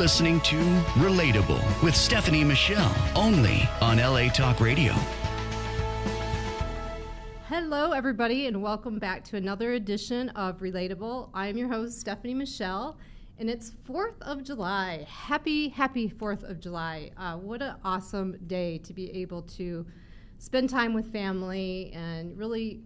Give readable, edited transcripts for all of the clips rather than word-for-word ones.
listening to Relatable with Stephanie Michele, only on LA Talk Radio. Hello, everybody, and welcome back to another edition of Relatable. I'm your host, Stephanie Michele, and it's 4th of July. Happy 4th of July. What an awesome day to be able to spend time with family and really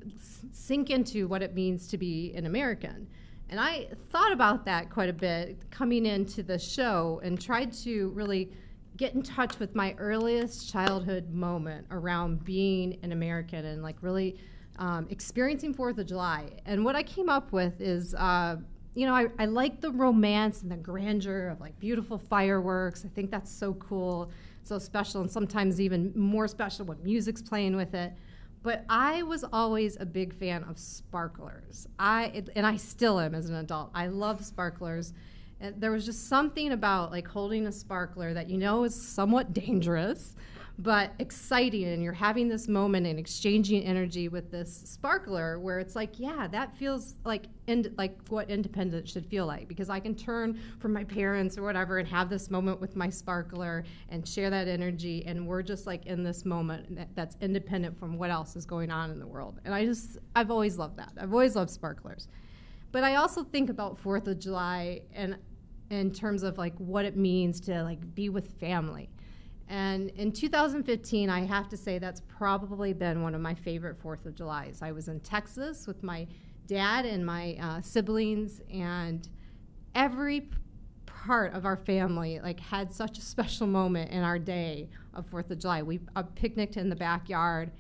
sink into what it means to be an American. And I thought about that quite a bit coming into the show and tried to really get in touch with my earliest childhood moment around being an American and like really experiencing 4th of July. And what I came up with is, I like the romance and the grandeur of like beautiful fireworks. I think that's so cool, so special, and sometimes even more special when music's playing with it. But I was always a big fan of sparklers. And I still am as an adult. I love sparklers. And there was just something about like holding a sparkler that is somewhat dangerous, but exciting. And you're having this moment and exchanging energy with this sparkler where it's like, yeah, that feels like what independence should feel like, because I can turn from my parents or whatever and have this moment with my sparkler and share that energy. And we're just like in this moment that's independent from what else is going on in the world. And I've always loved that. I've always loved sparklers. But I also think about 4th of July and in terms of like what it means to like be with family. And in 2015, I have to say that's probably been one of my favorite 4th of Julys. I was in Texas with my dad and my siblings, and every part of our family like had such a special moment in our day of 4th of July. We picnicked in the backyard,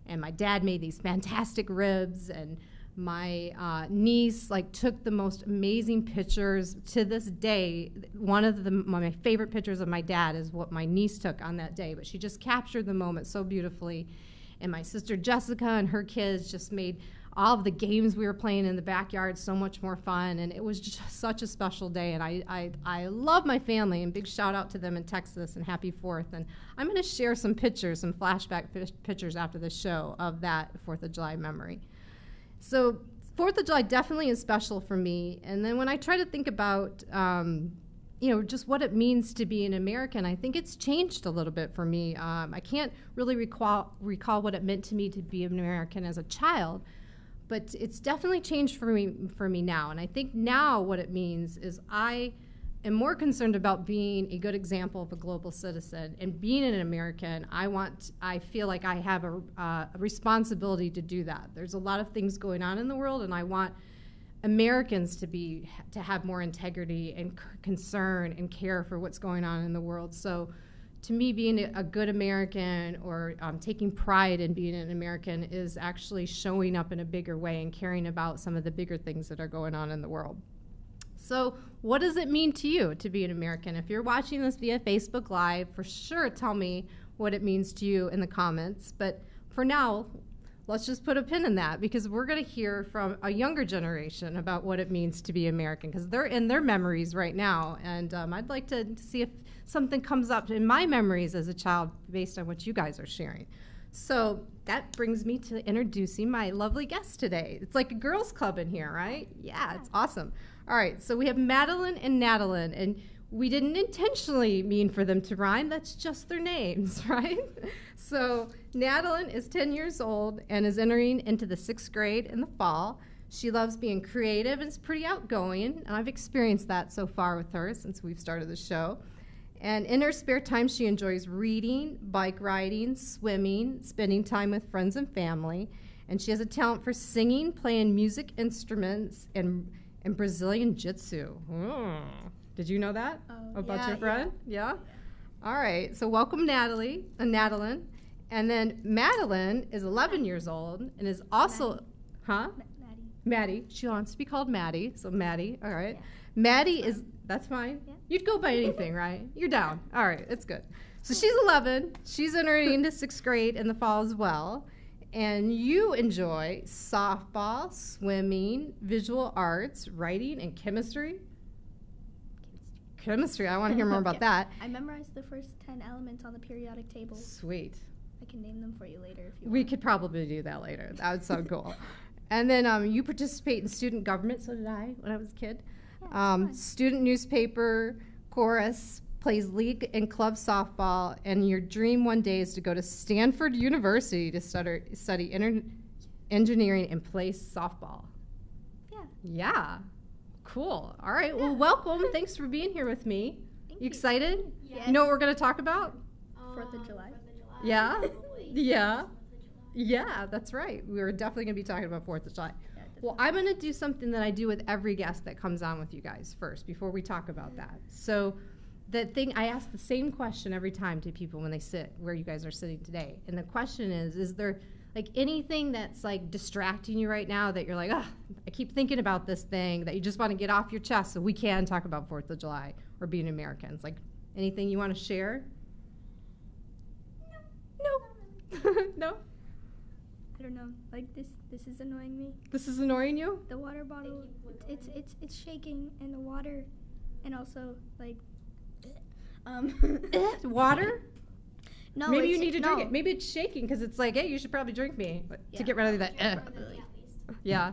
and my dad made these fantastic ribs, and my niece like took the most amazing pictures. To this day, one of my favorite pictures of my dad is what my niece took on that day, but she just captured the moment so beautifully. And my sister Jessica and her kids just made all of the games we were playing in the backyard so much more fun, and it was just such a special day. And I love my family, and big shout out to them in Texas, and happy 4th. And I'm going to share some pictures, some flashback pictures after the show of that 4th of July memory. So 4th of July definitely is special for me. And then when I try to think about, just what it means to be an American, I think it's changed a little bit for me. I can't really recall what it meant to me to be an American as a child, but it's definitely changed for me now. And I think now what it means is I am more concerned about being a good example of a global citizen, and being an American. I feel like I have a responsibility to do that. There's a lot of things going on in the world, and I want Americans to have more integrity and concern and care for what's going on in the world. So to me, being a good American or taking pride in being an American is actually showing up in a bigger way and caring about some of the bigger things that are going on in the world. So what does it mean to you to be an American? If you're watching this via Facebook Live, for sure tell me what it means to you in the comments. But for now, let's just put a pin in that, because we're going to hear from a younger generation about what it means to be American, because they're in their memories right now. And I'd like to see if something comes up in my memories as a child based on what you guys are sharing. So that brings me to introducing my lovely guest today. It's like a girls' club in here, right? Yeah, it's awesome. All right, so we have Madeline and Nadalyn, and we didn't intentionally mean for them to rhyme. That's just their names, right? So Nadalyn is 10 years old and is entering into the 6th grade in the fall. She loves being creative and is pretty outgoing, and I've experienced that so far with her since we've started the show. And in her spare time, she enjoys reading, bike riding, swimming, spending time with friends and family. And she has a talent for singing, playing music instruments, and Brazilian Jiu-Jitsu. Did you know that about your friend? Yeah? All right. So welcome, Nadalyn. And then Madeline is 11 years old and is also, Maddie. She wants to be called Maddie. So Maddie. All right. Yeah. Maddie is, that's fine. Yeah. You'd go by anything, right? You're down. All right. It's good. So she's 11. She's entering into 6th grade in the fall as well. And you enjoy softball, swimming, visual arts, writing, and chemistry. Chemistry. I want to hear more about that. I memorized the first 10 elements on the periodic table. Sweet. I can name them for you later if you want. We could probably do that later. That would sound cool. And then you participate in student government. So did I when I was a kid. Yeah, student newspaper, chorus, plays league and club softball, and your dream one day is to go to Stanford University to study engineering and play softball. Yeah. Yeah. Cool. All right. Well, welcome. Thanks for being here with me. You excited? Yes. You know what we're going to talk about? 4th of July. Yeah. Probably. Yeah. Yeah, that's right. We're definitely going to be talking about 4th of July. Yeah, Well, I'm going to do something that I do with every guest that comes on with you guys first before we talk about that. So I ask the same question every time to people when they sit where you guys are sitting today. And the question is there like anything that's like distracting you right now that you're like, I keep thinking about this thing that you just want to get off your chest so we can talk about 4th of July or being Americans? Like anything you want to share? No. No? I don't know. Like this is annoying me. This is annoying you? The water bottle, it's shaking, and the water, and also like, Water? No, Maybe you it's- need to drink no. it. Maybe it's shaking because it's like, hey, you should probably drink me to Yeah. get rid of that. Probably. Yeah,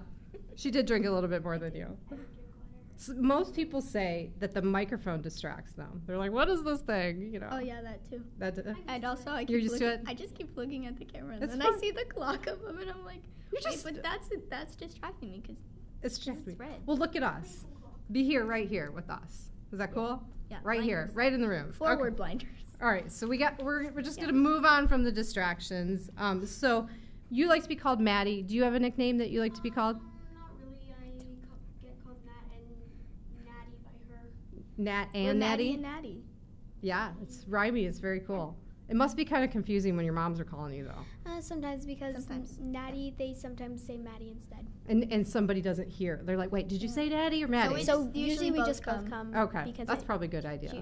she did drink a little bit more than you. Most people say that the microphone distracts them. They're like, what is this thing? You know. Oh yeah, that too. That, And also, You're used to it? I just keep looking at the camera, and It's then fun. I see the clock above it. I'm like, You're wait, just- but that's distracting me because it's just it's red. Well, look at us. Be here, right here with us. Is that cool? yeah, Right here, blinders. right in the room. Forward Okay. blinders. All right, so we're just Yeah. gonna move on from the distractions. So you like to be called Maddie. Do you have a nickname that you like to be called? Not really. I get called Nat and Natty by her. Nat We're and Natty Natty? and Natty. Yeah, it's rhymey. It's very cool. It must be kind of confusing when your moms are calling you though, Sometimes because Sometimes. Natty, they sometimes say Maddie instead. and somebody doesn't hear. They're like, "Wait, did you say Daddy or Maddie?" it's- So usually usually we both just both come. come. Okay, because that's it- probably a good idea. They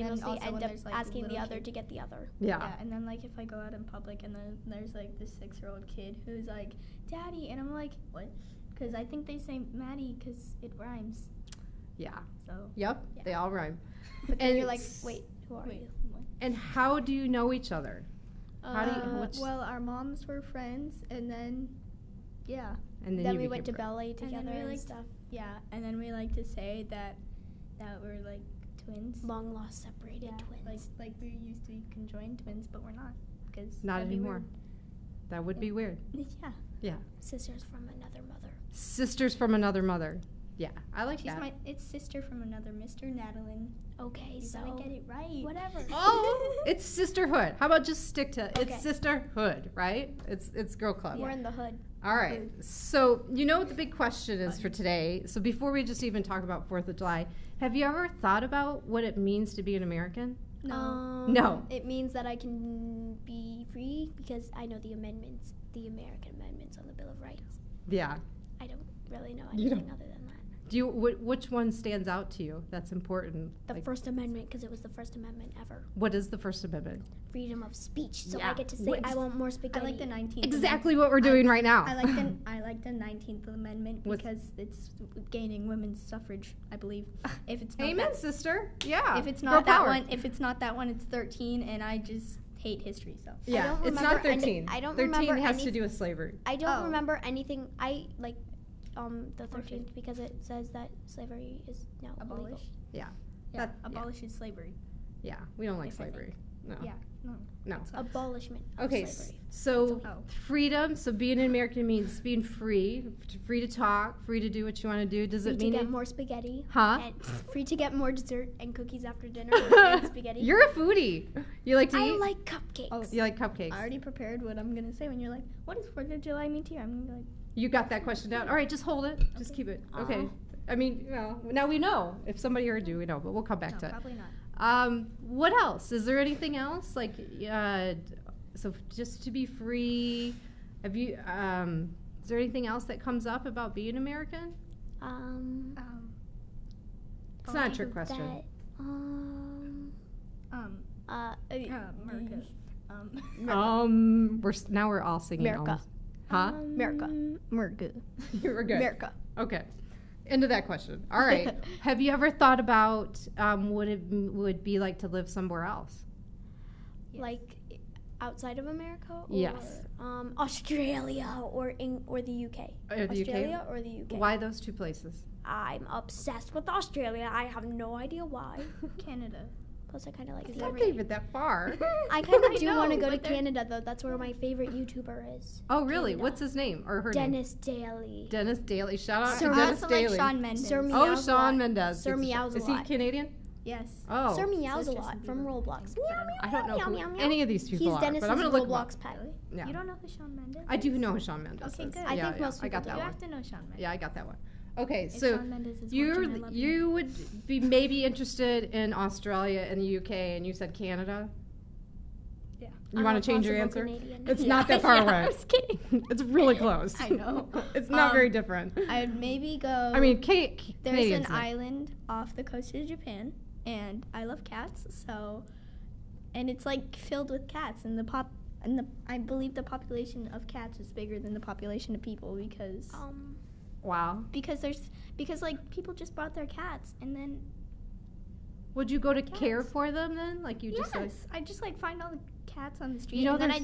then mostly also end when up there's, like, asking the little other kid. to get the other. Yeah. And then like if I go out in public and then there's like this 6-year-old kid who's like, Daddy, and I'm like, what? Because I think they say Maddie because it rhymes. Yeah. So. Yep. Yeah. They all rhyme. But then And you're like, s- wait, who are Wait. you? What? And how do you know each other? How do you? What's, Well, our moms were friends, and then, yeah, and Then you we went to became ballet then together we and liked- stuff. yeah, and then we like to say that we're like twins. Long lost separated Yeah, twins. Like we used to be conjoined twins, but we're not because Not anymore. That would be weird. Yeah, Yeah. Sisters from another mother. Sisters from another mother. Yeah, I like she's that. it's sister from another Mr. Nadeline. Okay, You so gotta get it right. whatever. Oh, it's sisterhood. How about just stick to Okay. it's sisterhood, right? It's girl club. We're in the hood. All right. So you know what the big question is for today. So before we just even talk about 4th of July, have you ever thought about what it means to be an American? No. No. It means that I can be free because I know the amendments, the American amendments on the Bill of Rights. Yeah. I don't really know You anything don't- other than that. Do you? Which one stands out to you? That's important. The Like, First Amendment, because it was the first amendment ever. what is the First Amendment? Freedom of speech. So Yeah. I get to say What- I want more I spaghetti. like the 19th. Exactly what we're doing right now. I like the 19th Amendment What's- because it's gaining women's suffrage, I believe. If it's not Amen, that, sister. Yeah. if it's Girl not that power. one, it's 13, and I just hate history. So Yeah, don't it's remember not any- 13. I don't 13 remember has any- to do with slavery. I don't Oh. remember anything. I like the 13th Okay. because it says that slavery is now illegal. abolish. Yeah. Yeah, That- abolishes slavery. Yeah, we don't like If I think. slavery. No. Yeah. No. No. Abolishment of Okay, slavery. so Oh. freedom. So being an American means being free to talk, free to do what you want to do. Does Free it to mean get it? more spaghetti. Huh? And free to get more dessert and cookies after dinner and spaghetti. You're a foodie. You like to I eat. like cupcakes. Oh, You like cupcakes. I already prepared what I'm gonna say when you're like, "What does 4th of July mean to you?" I'm gonna be like, You got that question down. All right, just hold it. Just keep it. Okay. Aw. I mean, now we know. If somebody heard you, we know. But we'll come back "No, to it. probably not." What else? Is there anything else? Like, so just to be free. Have you? Is there anything else that comes up about being American? It's not a trick question. That, America. Now we're all singing. America. almost. Huh? America. America. You were good. America. Okay. End of that question. All right. Have you ever thought about what it would be like to live somewhere else? Yes. Like, outside of America? Or, Yes. Australia or the UK. Or the UK? Australia or the UK. Why those two places? I'm obsessed with Australia. I have no idea why. Canada. Plus, I kind of like It's the not even that far. I kind of I do know, want to go to but they're- Canada, though. That's where my favorite YouTuber is. Oh, really? Canada. What's his name or her name? Dennis Daly. Dennis Daly. Shout out Sir- to I Dennis also like Daly. Shawn Mendes. Sir Oh, Meows a Shawn lot. Mendes. Sir Is Meows a he lot. Canadian? Yes. Oh. Sir Meows So a is lot Justin from Bieber. Roblox. But I I don't know Meow, who meow, meow. any of these people He's are, Dennis's but I'm gonna look 'em Roblox up. pet. Yeah. You don't know who Shawn Mendes is? I do know who Shawn Mendes Okay, is. good. I Yeah, think most I got people that You one. have to know Shawn Mendes. Yeah, I got that one. Okay, If so Shawn Mendes is watching, I you love you would be maybe interested in Australia and the UK, and you said Canada. Yeah. You want I'm a to change your possible answer? Canadian. It's not that far Yeah, away. I was kidding. It's really close. I know. It's not very different. I'd maybe go. I mean, there's Canadians. an island off the coast of Japan, and I love cats, so, and it's like filled with cats, and I believe the population of cats is bigger than the population of people because Wow. because like people just brought their cats, and then Would you go to Cats. care for them then? Like you just yes, I just like find all the cats on the street, You know, and then there's-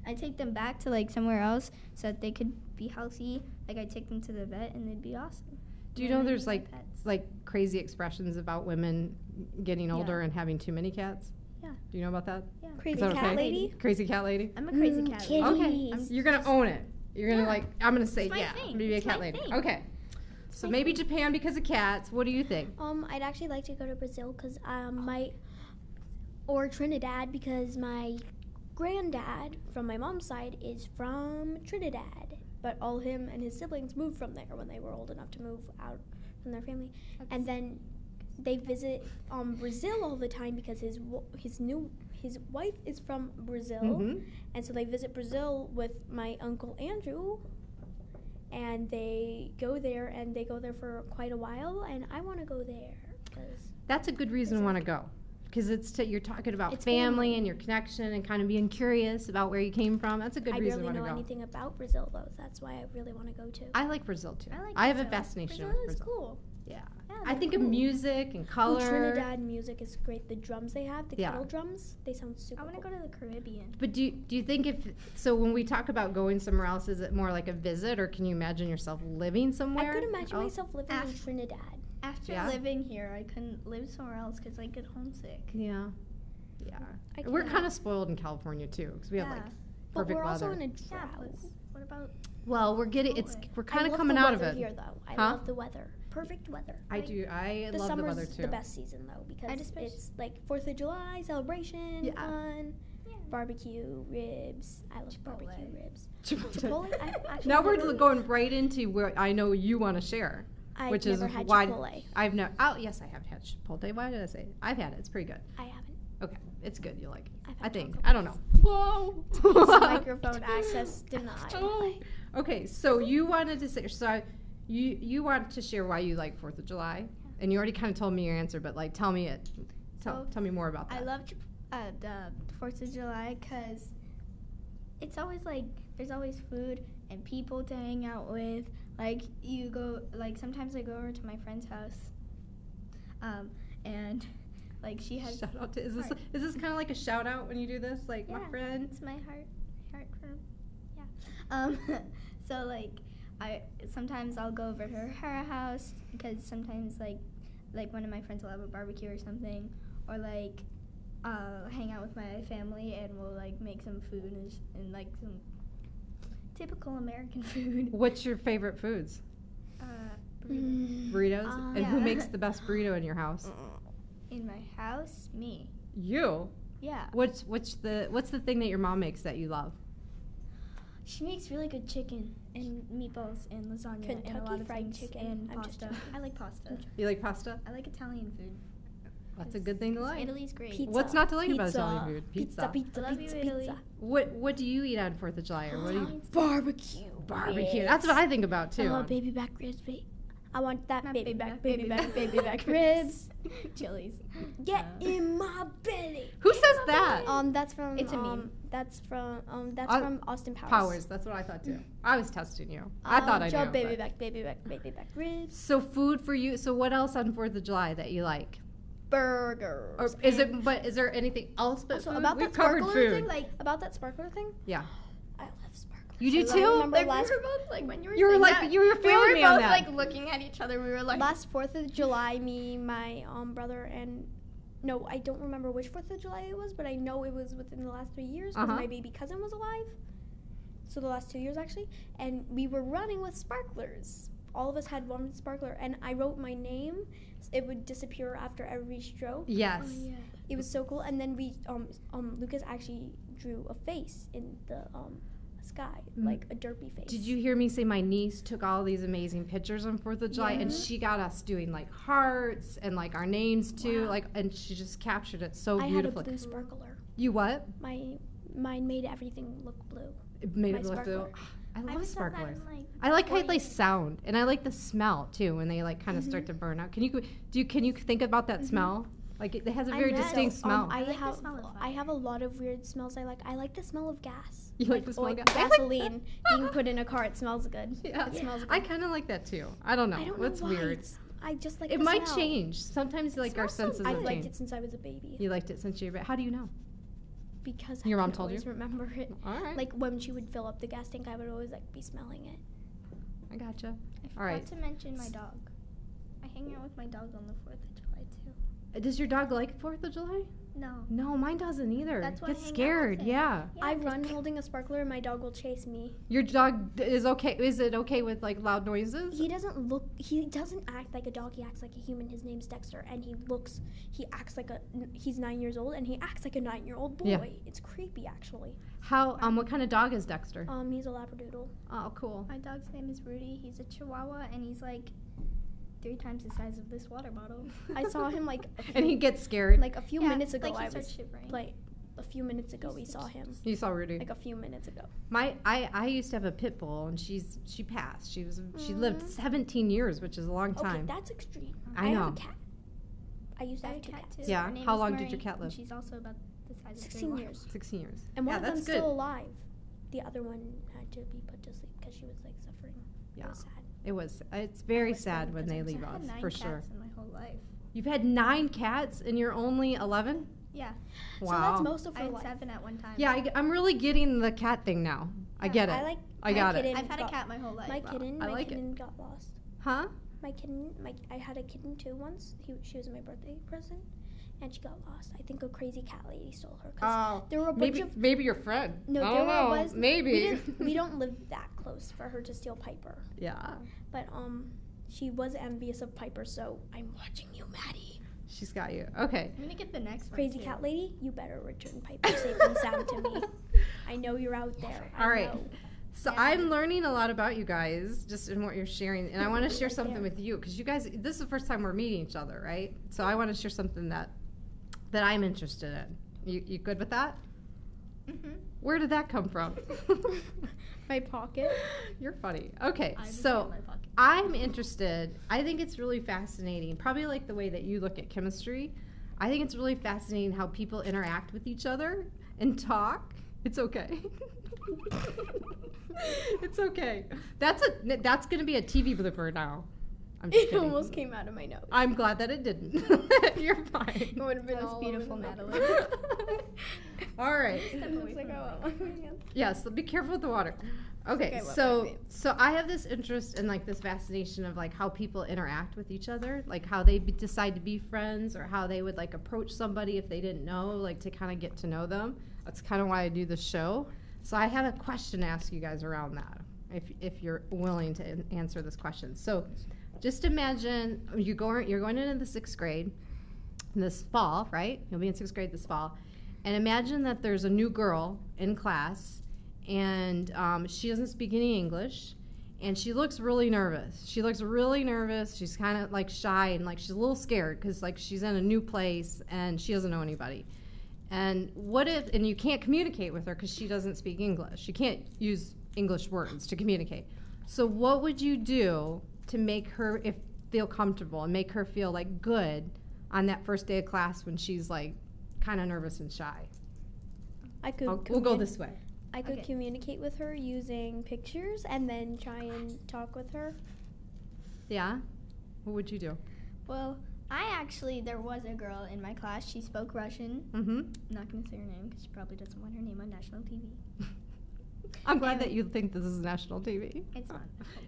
I'd take them back to like somewhere else so that they could be healthy. Like I'd take them to the vet, and they'd be awesome. Do you And know then there's they'd be like my pets. crazy expressions about women getting older and having too many cats? Yeah. Do you know about that? Yeah. Crazy Is that cat okay? lady. Crazy cat lady? I'm a crazy cat lady. Okay. Kitties. You're gonna own it. You're gonna Yeah. I'm gonna say It's my yeah. thing. Maybe a It's cat my lady. thing. Okay. So maybe Japan because of cats. What do you think? I'd actually like to go to Brazil because or Trinidad because my granddad from my mom's side is from Trinidad, but all him and his siblings moved from there when they were old enough to move out from their family, and then they visit Brazil all the time because his wife is from Brazil, Mhm. and so they visit Brazil with my uncle Andrew. And they go there for quite a while, and I want to go there because That's a good reason to want to go. Because you're talking about It's family family. and your connection and kind of being curious about where you came from. That's a good I reason barely to know want to go. anything about Brazil though. That's why I really want to go to. I like Brazil too. I like I have a Brazil. fascination Brazil with is Brazil. cool. Yeah. Yeah, I they're think of cool. music and Ooh, color. Trinidad music is great. The drums they have, the Yeah. kettle drums, they sound super I want to cool. go to the Caribbean. But do you think when we talk about going somewhere else, is it more like a visit, or can you imagine yourself living somewhere? I could imagine else? myself living in Trinidad. After Yeah. living here, I couldn't live somewhere else because I get homesick. Yeah. Yeah. I We're can't. kind of spoiled in California too, because we have Yeah. like But perfect we're also weather. in a Yeah, drought. but what about? Well, we're kind of coming out of it. Here though, I Huh? love the weather. Perfect weather. I Like, do. I The love the summer's weather too. the best season though because just wish- it's like 4th of July celebration, Yeah. fun, Yeah. barbecue ribs. I love barbecue Chipotle. ribs. Chipotle. Chipotle. I've actually Now we're never- going right into where I know you want to share, I've which never is had why Chipotle. I've never. Oh yes, I have had Chipotle. Why did I say it? I've had it. It's pretty good. I haven't. Okay, it's good. You like it? I've I had think. Taco I don't know. Whoa. Microphone access denied. Okay, so you wanted to say you wanted to share why you like 4th of July, and you already kind of told me your answer, but like tell me it. Tell me more about that. I love the 4th of July because it's always like there's always food and people to hang out with. Like you go, like sometimes I go over to my friend's house, and like she has. Shout out to is heart. this kind of like a shout out when you do this, like my Yeah. friend? It's my heart from, yeah. So like sometimes I'll go over to her house because sometimes like one of my friends will have a barbecue or something, or like hang out with my family and we'll like make some food and like some typical American food. What's your favorite foods? Burritos? And who Yeah. makes the best burrito in your house? In my house, me. You. Yeah. What's the thing that your mom makes that you love? She makes really good chicken and meatballs and lasagna and a Kentucky lot of Fried things Chicken. and I'm just pasta. joking. I like pasta. You like pasta? I like Italian food. That's a good thing to like. Italy's great. Pizza. What's not to like about Pizza. Italian food? Pizza, pizza, I love pizza, you, Italy. pizza. What do you eat on 4th of July, or what do you? Italian Barbecue. Barbecue. That's what I think about too. Oh, baby back ribs. I want that Not baby back ribs. ribs. Chili's. Get in my belly. Who says that? That's from. It's a meme. That's from. That's Uh, from Austin Powers. Powers. That's what I thought too. I was testing you. I thought I Joe, knew. baby but- back ribs. So food for you. So what else on 4th of July that you like? burgers. Or is it? But is there anything else but Also, food? about We've that covered sparkler food. thing, about that sparkler thing? Yeah. I love sparklers. You do I too? remember Like, last we were both like, when you were You were saying like, that, you were we feeling were me on both that. like looking at each other. We were like, last 4th of July, me, my brother, and no, I don't remember which 4th of July it was, but I know it was within the last 3 years because my baby cousin was alive. So the last 2 years actually, and we were running with sparklers. All of us had one sparkler, and I wrote my name. It would disappear after every stroke. Yes. oh, yeah. It was so cool. And then we, Lucas actually drew a face in the sky, like a derpy face. Did you hear me say my niece took all these amazing pictures on 4th of July, and she got us doing like hearts and like our names too, like, and she just captured it so I beautifully. had a blue sparkler. You what? Mine made everything look blue. It made My it look blue. sparkler. I love I've done that sparklers. in, like, I like how 4 they years. sound, and I like the smell too when they like kind of start to burn out. Can you think about that smell? Like it has a very distinct smell. I like the have smell of fire. I have a lot of weird smells I like. I like the smell of gas. You like the smell of like gas? I like gasoline being put in a car. It smells good. Yeah, It smells good. I kind of like that too. I don't know. I don't know It's why. weird. I just like It the might smell. change. Sometimes like our smells so senses I've have liked changed. it since I was a baby You liked it since you were. How do you know? because Your I mom could told you? always remember it. All right. Like when she would fill up the gas tank, I would always like be smelling it. I gotcha. I forgot All right. to mention my dog. I hang out with my dog on the 4th of July too. Does your dog like 4th of July? No. No, mine doesn't either. That's why I Gets hang out scared. with him. Yeah. I run holding a sparkler, and my dog will chase me. Your dog is okay. Is it okay with like loud noises? He doesn't act like a dog. He acts like a human. His name's Dexter, and he acts like he's 9 years old, and he acts like a 9-year-old boy. Yeah. It's creepy, actually. How what kind of dog is Dexter? He's a Labradoodle. Oh, cool. My dog's name is Rudy. He's a Chihuahua, and he's like 3 times the size of this water bottle. I saw him like And he gets scared. a few minutes ago. Like he I starts was shivering. a few minutes ago. We saw him You saw Rudy. like a few minutes ago. I used to have a pit bull, and she passed. She lived 17 years, which is a long Okay, time. that's extreme. I have know. a cat. I used to I have have a 2 cat cats. too. Yeah. Her name How is long did Marie, your cat and live? She's also about the size of 16 years. 16 years. And one yeah, of that's them's good. still alive. The other one had to be put to sleep because she was like suffering. Yeah. It was sad. It was. It's very sad when they leave I had us, 9 for cats sure. in my whole life. You've had 9 cats, and you're only 11. Yeah. So Wow. that's most of I her had life. 7 at one time. Yeah, I'm really getting the cat thing now. I get it. I like. I my got it. kitten I've had a got- cat my whole life. My Wow. kitten. I My like it. kitten got lost. Huh? I had a kitten too once. She was my birthday present, and she got lost. I think a crazy cat lady stole her. 'Cause Oh, there were a bunch maybe of maybe your friend. no. I There don't know. was Maybe. we don't live that close for her to steal Piper. Yeah. But she was envious of Piper. So I'm watching you, Maddie. She's got you. Okay. I'm gonna get the next one. Crazy too. cat lady, you better return Piper safe and sound to me. I know you're out there. I All right. know. So Yeah. I'm learning a lot about you guys, just in what you're sharing, and I want to share Right something there. with you because you guys. This is the first time we're meeting each other, right? So I want to share something that I'm interested in. You good with that? Mhm. Where did that come from? My pocket. You're funny. Okay, I just so got my pocket. I'm interested. I think it's really fascinating. Probably like the way that you look at chemistry. I think it's really fascinating how people interact with each other and talk. It's okay. It's okay. That's going to be a TV blooper now. I'm just It kidding. almost came out of my nose. I'm glad that it didn't. You're fine. It would have been That was all beautiful, over the Madeline. All right. Step away from the mic. Yes, be careful with the water. Okay, okay, what so might be. so I have this interest in like this fascination of like how people interact with each other, like how they decide to be friends or how they would like approach somebody if they didn't know, like to kind of get to know them. That's kind of why I do this show. So I have a question to ask you guys around that, if you're willing to answer this question. So just imagine you're going into the 6th grade this fall, right? You'll be in 6th grade this fall. And imagine that there's a new girl in class, and she doesn't speak any English, and she looks really nervous. She's kind of like shy, and like she's a little scared because like she's in a new place and she doesn't know anybody. And and you can't communicate with her because she doesn't speak English. You can't use English words to communicate. So what would you do to make her feel comfortable and make her feel like good on that first day of class when she's like kind of nervous and shy? We'll go this way. I could Okay. communicate with her using pictures and then try and talk with her. Yeah? What would you do? Well, There was a girl in my class. She spoke Russian. Mm-hmm. I'm not going to say her name because she probably doesn't want her name on national TV. I'm glad that you think this is national TV. It's not.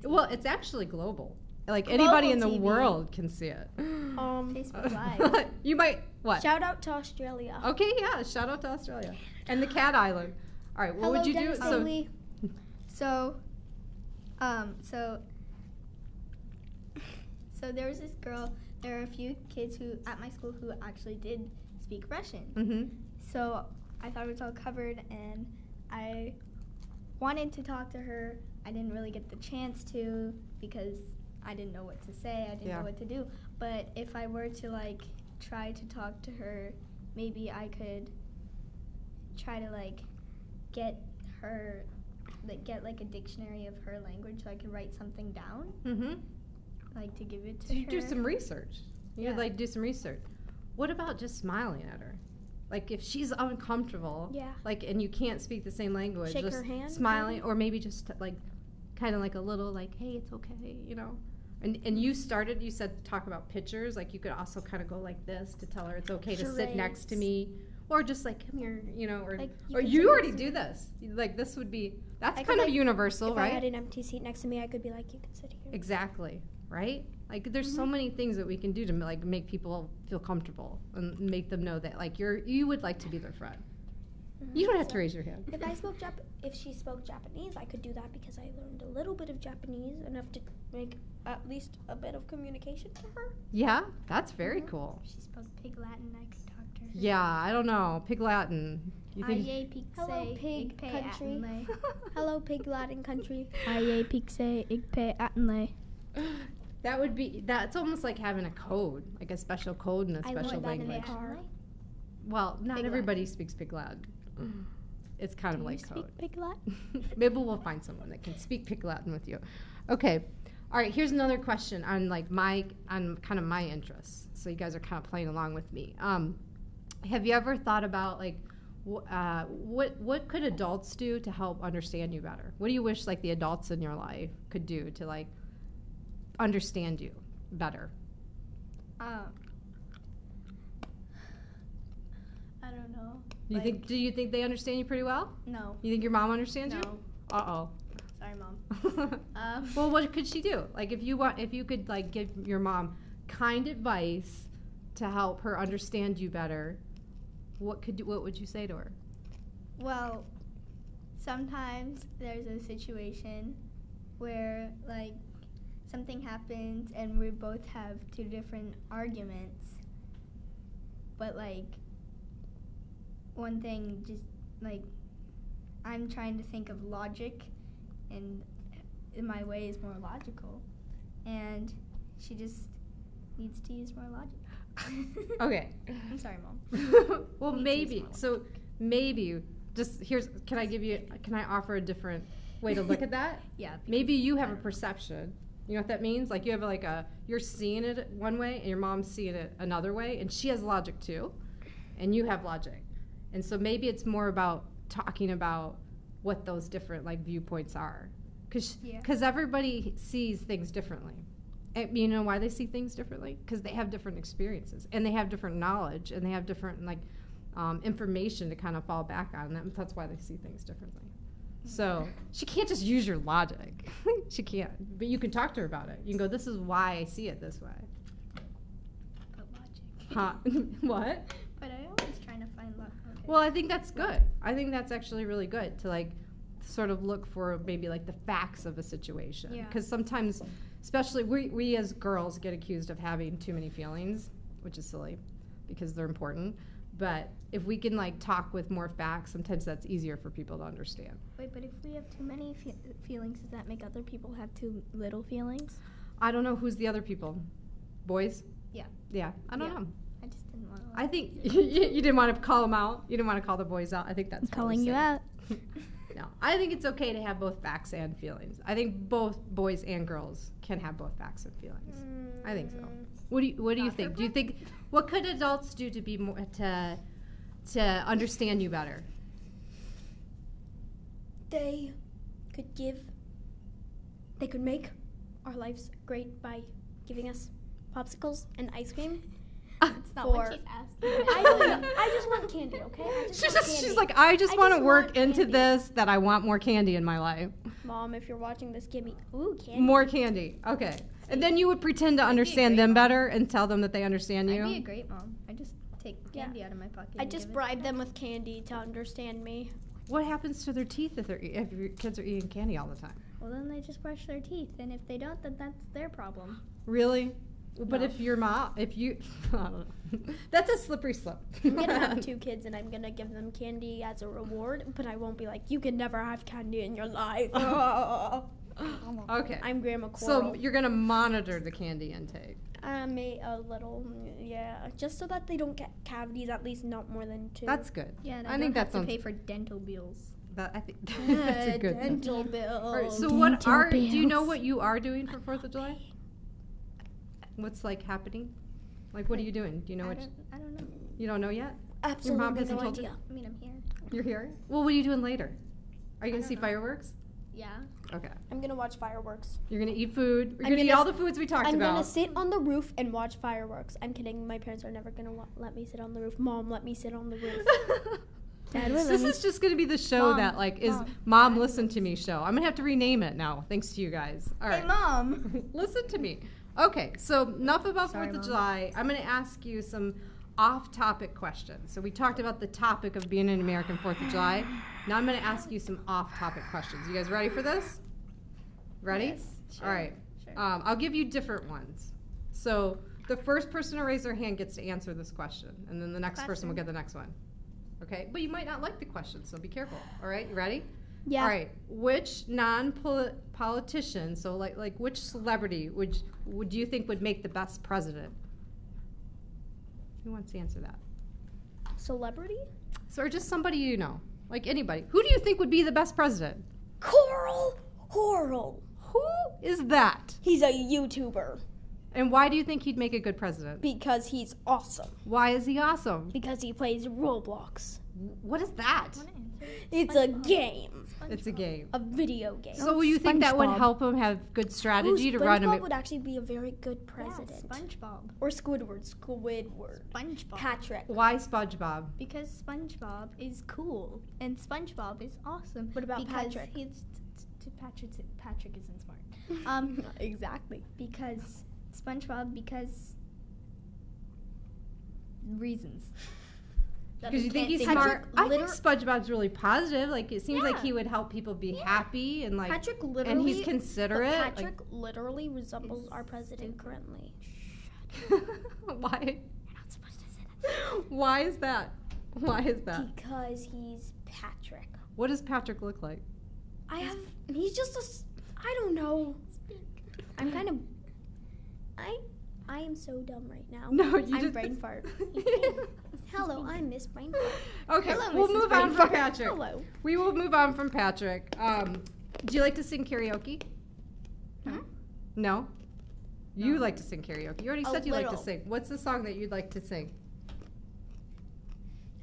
Well, it's actually global. Like Global anybody in the TV. world can see it. Facebook Live. You might what? Shout out to Australia. Okay, yeah. Shout out to Australia and the Cat Island. All right, what Hello, would you Dennis do? Bailey. So there was this girl. There are a few kids who at my school who actually did speak Russian. Mm-hmm. So I thought it was all covered, and I wanted to talk to her. I didn't really get the chance to because I didn't know what to say. I didn't know what to do. But if I were to like try to talk to her, maybe I could try to like get her, like get like a dictionary of her language so I could write something down. Mm-hmm. Like to give it to So you her. do some research. You Yeah. like do some research. What about just smiling at her? Like if she's uncomfortable, Yeah. like and you can't speak the same language, Shake just her hand, smiling, maybe? or maybe just like kind of like a little like, hey, it's okay, you know. And you said talk about pictures. Like you could also kind of go like this to tell her it's okay to sit next to Charades. me, or just like come here, you know, or Like, or could you sit already next to do me. this. Like this would be that's I could, kind of like, universal, If right? I had an empty seat next to me, I could be like, you can sit here. Exactly, right? Like there's so many things that we can do to like make people feel comfortable and make them know that like you would like to be their friend. You don't have to raise your hand. If she spoke Japanese, I could do that because I learned a little bit of Japanese, enough to make at least a bit of communication to her. Yeah, that's very cool. If she spoke Pig Latin, I could talk to her. Yeah, I don't know. Pig Latin. You think? Aye, pig Hello, say, pig ig pay country. atten Hello, pig Latin country. Aye, pig say, ig pay atten lay. That would be. That's almost like having a code, like a special code and a I special learned that in the language. car. Well, not Pig everybody speaks Pig Latin. It's kind of Do you like speak code. pig Latin? Maybe we'll find someone that can speak Pig Latin with you. Okay. All right. Here's another question on like on kind of my interests. So you guys are kind of playing along with me. Have you ever thought about like what could adults do to help understand you better? What do you wish like the adults in your life could do to like understand you better? I don't know. Do you think they understand you pretty well? No. You think your mom understands you? No. Uh-oh. Sorry, Mom. Well, what could she do? Like, if you could like give your mom kind advice to help her understand you better, what would you say to her? Well, sometimes there's a situation where like something happens and we both have two different arguments, but like one thing just like I'm trying to think of logic and my way is more logical and she just needs to use more logic. Okay. I'm sorry, Mom. Well, Need to use more logic. maybe can I offer a different way to look at that? Yeah. Maybe you have a perception. You know what that means? Like you have like you're seeing it one way and your mom's seeing it another way and she has logic too and you have logic. And so maybe it's more about talking about what those different like viewpoints are. Because everybody sees things differently. And you know why they see things differently? Because they have different experiences and they have different knowledge and they have different like information to kind of fall back on. That's why they see things differently. So she can't just use your logic. She can't. But you can talk to her about it. You can go, this is why I see it this way. But logic. Huh? What? But I always trying to find logic. Okay. Well, I think that's good. I think that's actually really good to like sort of look for maybe like the facts of a situation. Yeah. Because sometimes, especially we as girls get accused of having too many feelings, which is silly because they're important. But if we can like talk with more facts, sometimes that's easier for people to understand. Wait, but if we have too many feelings, does that make other people have too little feelings? I don't know who's the other people. Boys? Yeah. Yeah, I don't know. I just didn't want to. I think you didn't want to call them out. You didn't want to call the boys out. I think that's calling really you silly. out. No, I think it's okay to have both facts and feelings. I think both boys and girls can have both facts and feelings. I think so. What do you think? Do you think what could adults do to be more to understand you better? They could make our lives great by giving us popsicles and ice cream. It's not what she's asking. I just want candy, okay? She's like, I just want to work want into candy. this, that I want more candy in my life. Mom, if you're watching this, give me candy. More candy. Okay. And then you would pretend to understand them better and tell them that they understand you. I'd be a great mom. I just take candy out of my pocket. I just bribe them with candy to understand me. What happens to their teeth if your kids are eating candy all the time? Well, then they just brush their teeth, and if they don't, then that's their problem. Really? But No. if your mom, I don't know. That's a slippery slope. I'm gonna have 2 kids and I'm gonna give them candy as a reward, but I won't be like, you can never have candy in your life. Okay. I'm Grandma Coral. So you're gonna monitor the candy intake. A little, yeah, just so that they don't get cavities, at least not more than 2. That's good. Yeah, and I I think don't that have to sounds. pay for dental bills. I think that's a good. dental bills. All right. So do you know what you are doing for 4th of July? What's like happening? Like what are you doing? Do you know what? I don't know. You don't know yet? Absolutely mom hasn't no told you? idea. I mean, I'm here. You're here. Well, what are you doing later? Are you I gonna see don't know. fireworks? Yeah. Okay. I'm gonna watch fireworks. You're gonna eat food. You're I'm gonna eat gonna all the foods we talked I'm about. gonna sit on the roof and watch fireworks. I'm kidding. My parents are never gonna let me sit on the roof. Mom, let me sit on the roof. Dad, This is just gonna be the show Mom, that like is Mom, Mom Listen to Me show. I'm gonna have to rename it now, thanks to you guys. All right. Hey, Mom. Listen to me. Okay, so enough about Sorry, 4th of Mom. July. I'm gonna ask you some off-topic questions. So we talked about the topic of being an American 4th of July. Now I'm gonna ask you some off-topic questions. You guys ready for this? Ready? Yes, sure, All right. sure. I'll give you different ones. So the first person to raise their hand gets to answer this question, and then the next person will get the next one. Okay? But you might not like the question, so be careful. All right? You ready? Yeah. All right. Which non-politician, so like which celebrity would you think would make the best president? Who wants to answer that? Celebrity? So or just somebody you know, like anybody. Who do you think would be the best president? Coral. Who is that? He's a YouTuber And why do you think he'd make a good president? because he's awesome. Why is he awesome? Because he plays Roblox. What is that? It's a game. It's a game. A video game. So will you think that would SpongeBob. help him have good strategy to run SpongeBob him? would actually be a very good president. Yeah, SpongeBob. Or Squidward. SpongeBob. Patrick. Why SpongeBob? Because SpongeBob is cool and SpongeBob is awesome. What about because Patrick? Patrick isn't smart. Exactly. Because SpongeBob reasons. Because you think he's Patrick smart? I think liter- SpongeBob's really positive. Like it seems like Yeah. he would help people be happy and like, Patrick and literally. he's considerate. But Patrick literally resembles our president currently. Like, why? You're not supposed to say that. Why is that? Why is that? Because he's Patrick. What does Patrick look like? He's just I don't know. I'm kind of, I am so dumb right now. No, you I'm just brain fart. Hello, I'm Miss Brain Fart. Okay, Hello, we'll Mrs. move Brain on from Fart. Patrick. Hello. We will move on from Patrick. Do you like to sing karaoke? No? You like to sing karaoke. You already A said you like to little. sing. What's the song that you'd like to sing?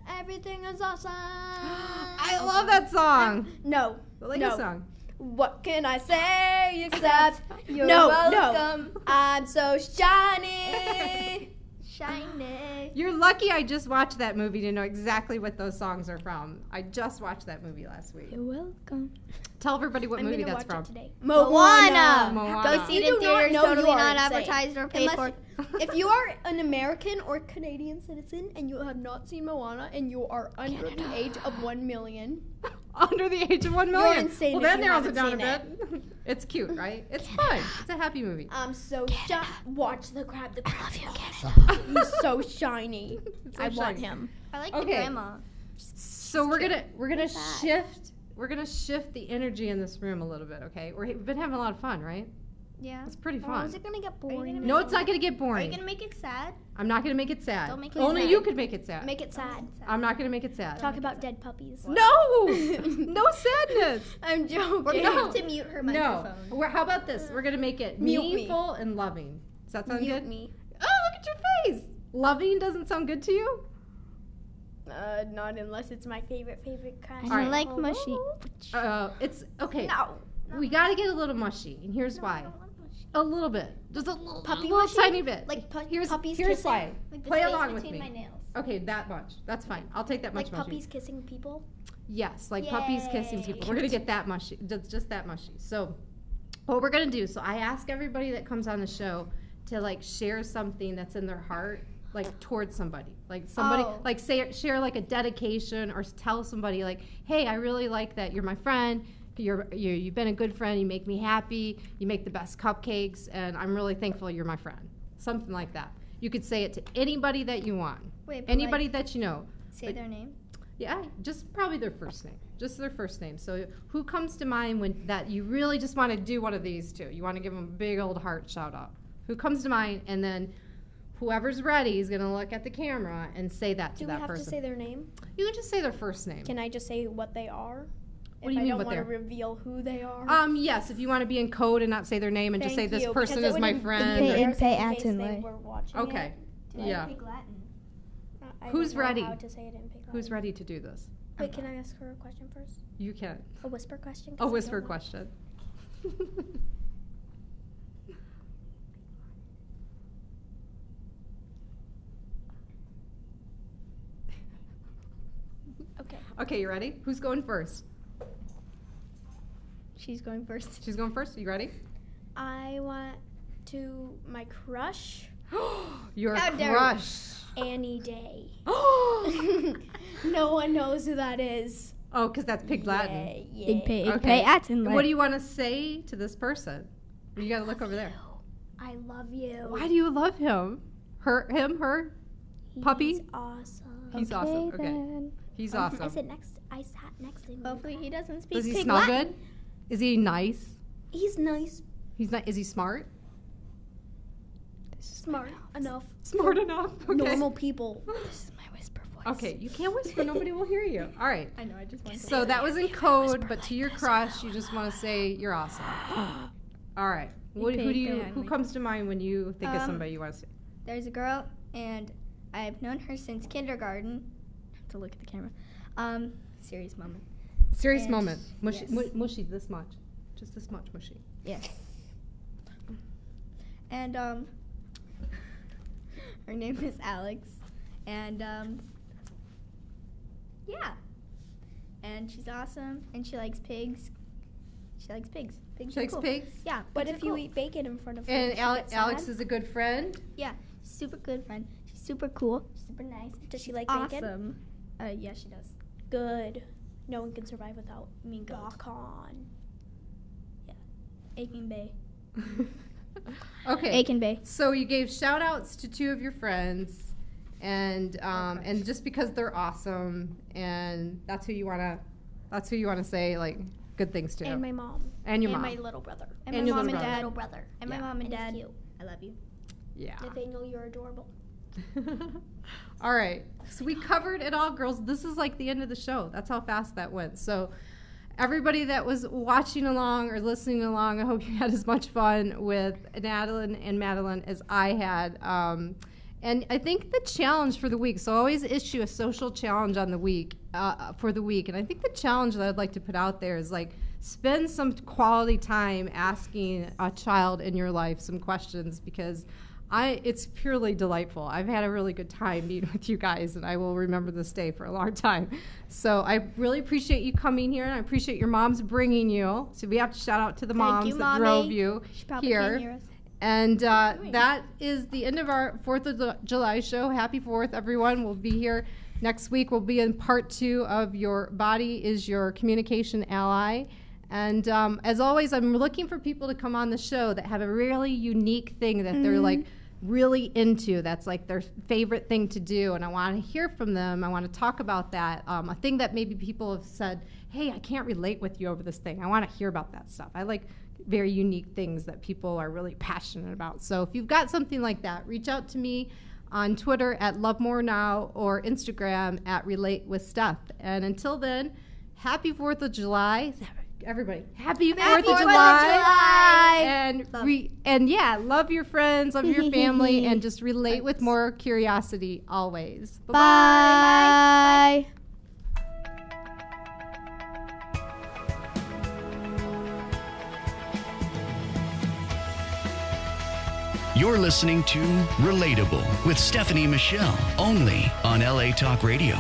Everything is awesome. I love that song. No. I like no. the song. What can I say except You're welcome. I'm so shiny. Shiny. You're lucky I just watched that movie to know exactly what those songs are from. I just watched that movie last week. You're welcome. Tell everybody what I'm movie gonna that's watch from. it today. Moana. Moana. Go see it You in do not theaters. know Totally you are not insane. advertised or paid for. If you are an American or Canadian citizen and you have not seen Moana and you are under the age of 1 million, Under the age of 1 million. insane Well, if that you narrows it haven't down a bit. It's cute, right? It's fun. It's a happy movie. I'm so shiny. Watch the crab. The crab. He's so shiny. so I want shiny. him. I like Okay. the grandma. So we're gonna shift. We're gonna shift the energy in this room a little bit, okay? We've been having a lot of fun, right? Yeah. It's pretty Oh, fun. is it gonna get gonna boring? make No, it's not gonna get Are you boring. gonna make it sad? I'm not gonna make it sad. Don't make it Only sad. you could make it sad. Make it sad. I'm not gonna make it sad. Talk about dead puppies. No, no sadness. I'm joking. We're No. gonna have to mute her No. microphone. How about this? We're gonna make it Mute me. meaningful and loving. Does that sound Mute good? me. Oh, look at your face. Loving doesn't sound good to you? Not unless it's my favorite crush. I All right. don't like mushy. It's okay. No. We gotta get a little mushy, and here's why. A little bit. Just a little, Puppy little mushy? tiny bit. Like here's puppies here's kissing? why. Like the Play space along with between me. my nails. Okay, that much. That's fine. I'll take that much Like mushy. puppies kissing people? Yes, like puppies kissing Yay. people. We're gonna get that mushy, just that mushy. So, what we're gonna do? So I ask everybody that comes on the show to like share something that's in their heart, like towards somebody, like somebody, like share like a dedication or tell somebody like, hey, I really like that you're my friend. You've been a good friend. You make me happy. You make the best cupcakes, and I'm really thankful you're my friend. Something like that. You could say it to anybody that you want. Wait, but Anybody like, that you know. say their name. Yeah, just probably their first name. Just their first name. So who comes to mind when that you really just want to do one of these two? You want to give them a big old heart shout out. Who comes to mind? And then whoever's ready is going to look at the camera and say that to that person. Do we have to say their name? You can just say their first name. Can I just say what they are? What do you mean what I they're? don't want to reveal who they are. Yes, if you want to be in code and not say their name and just say Thank this you, person because is it my would friend. Pay- embarrass pay in case Atten they way. were watching Okay. it. Yeah. Pig Latin. I Who's don't know ready? How to say it in Pig Who's Latin. ready to do this? Wait, can I ask her a question first? You can. A whisper question? A 'Cause I whisper don't know. question. Okay. Okay, you ready? Who's going first? She's going first. She's going first. You ready? I want to my crush, Your How dare you. crush. Annie Day. Oh, No one knows who that is. because that's Pig Latin. Yay. Big pig. Okay. Pay Atten. And what do you want to say to this person? You got to look over there. I love you. Why do you love him? Her? Puppy? He's awesome. He's awesome. Okay. He's awesome. I sat next to him. Hopefully he doesn't speak Does he Pig smell Latin. good? Is he nice? He's nice, He's not. Is he smart? smart enough. Smart enough. Okay. Normal people. This is my whisper voice. Okay, you can't whisper. Nobody will hear you. All right. I know. I just want to. So that was in code, but to your crush, you just want to say you're awesome. All right. Who comes to mind when you think of somebody you want to say? There's a girl, and I've known her since kindergarten. I have to look at the camera. Serious moment. Serious And- moment. Mushy, yes. mushy this much. Just this much mushy. Yes. And her name is Alex, and yeah, and she's awesome, and she likes pigs. She likes pigs. Pigs She are likes cool. pigs? Yeah. But pigs if are you cool. eat bacon in front of her, And does she get Alex sad? is a good friend. Yeah, super good friend. She's super cool. She's super nice. Does she She's like awesome. bacon? Yeah, she does. Good. No one can survive without Me goat. bacon. Aiken Bay. Okay. Aiken Bay. So you gave shout outs to two of your friends and just because they're awesome and that's who you wanna say like good things to. And my mom. And your and mom. my little brother. And And my your mom little and brother. dad. Little brother. And my Yeah. mom and And he's dad. cute. I love you. Yeah. Nathaniel, you're adorable. All right. So we covered it all, girls. This is like the end of the show. That's how fast that went. So everybody that was watching along or listening along, I hope you had as much fun with Natalie and Madeline as I had. And I think the challenge for the week, so I always issue a social challenge on the week, for the week. And I think the challenge that I'd like to put out there is like spend some quality time asking a child in your life some questions because it's purely delightful. I've had a really good time meeting with you guys, and I will remember this day for a long time. So I really appreciate you coming here, and I appreciate your moms bringing you. So we have to shout out to the moms you, that Mommy. drove you She probably here. can't hear us. And that is the end of our 4th of July show. Happy 4th, everyone. We'll be here next week. We'll be in part 2 of Your Body is Your Communication Ally. And as always, I'm looking for people to come on the show that have a really unique thing that they're like really into. That's like their favorite thing to do. And I want to hear from them. I want to talk about that. A thing that maybe people have said, hey, I can't relate with you over this thing. I want to hear about that stuff. I like very unique things that people are really passionate about. So if you've got something like that, reach out to me on Twitter at LoveMoreNow or Instagram at RelateWithSteph. And until then, happy 4th of July. Everybody, happy 4th of July. And yeah, love your friends, love your family, and just relate with more curiosity always. Bye-bye. Bye. You're listening to Relatable with Stephanie Michele, only on LA Talk Radio.